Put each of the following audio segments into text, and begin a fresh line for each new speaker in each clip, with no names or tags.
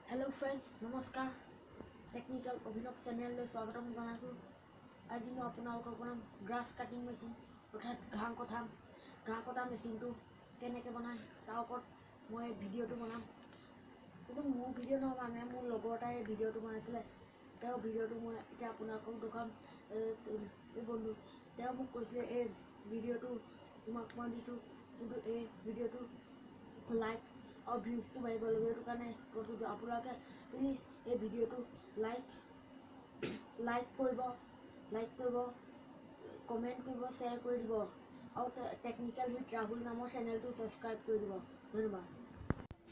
Hello friends, Namaskar. Technical Abhinav channel le swagatam janaisu. Aji moi apunalokor banam grass cutting machine orthat ঘাঁহ কটা মেচিনটো কেনেকৈ বনায় তাৰ ওপৰত মই ভিডিঅ'টো বনাম। কিন্তু মোৰ ভিডিঅ' নহয়, মানে মোৰ লগৰ এটাই ভিডিঅ'টো বনাইছিলে। তেওঁ ভিডিঅ'টো মই এতিয়া আপোনালোকক দেখুৱাম। এই বন্ধু তেওঁ মোক কৈছিলে এই ভিডিঅ'টো তোমাক মই দিছোঁ, কিন্তু এই ভিডিঅ'টো লাইক আৰু ভিউজটো বাঢ়িব লাগিব। সেইটো কাৰণে কৈছোঁ যে আপোনালোকে প্লিজ এই ভিডিঅ'টো লাইক কৰিব, কমেণ্ট কৰিব, শ্বেয়াৰ কৰি দিব আৰু টেকনিকেল উইথ ৰাহুল নামৰ চেনেলটো ছাবস্ক্ৰাইব কৰি দিব। ধন্যবাদ।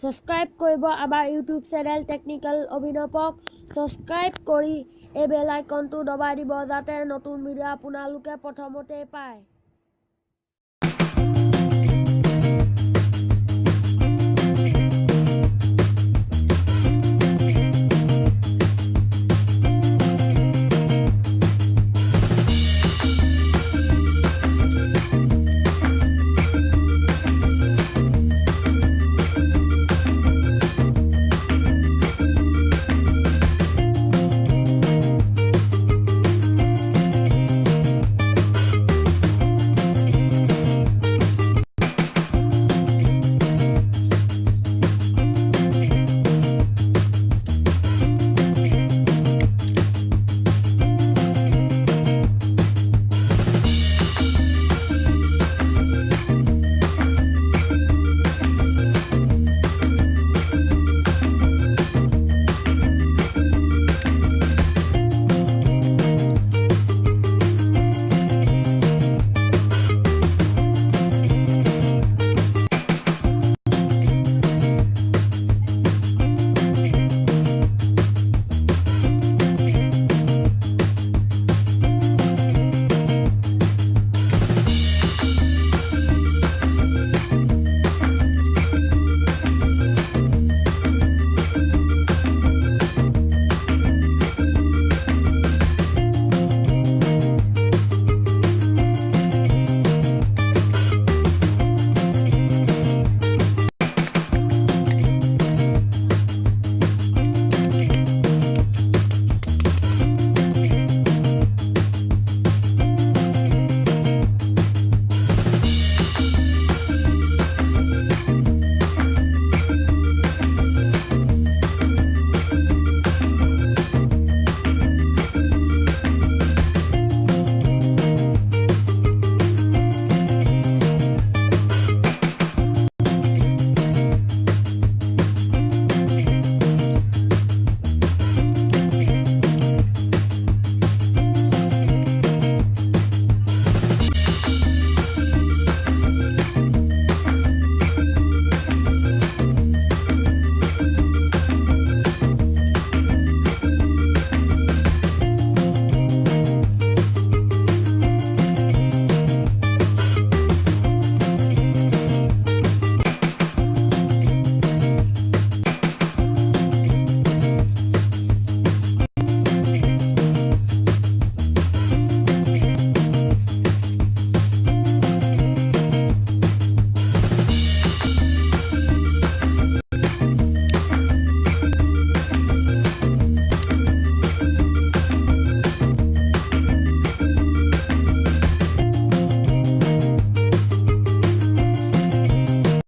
ছাবস্ক্ৰাইব কৰিব আমাৰ ইউটিউব চেনেল টেকনিকেল অভিনৱক ছাবস্ক্ৰাইব কৰি এই বেল আইকনটো দবাই দিব, যাতে নতুন ভিডিঅ' আপোনালোকে প্ৰথমতেই পায়।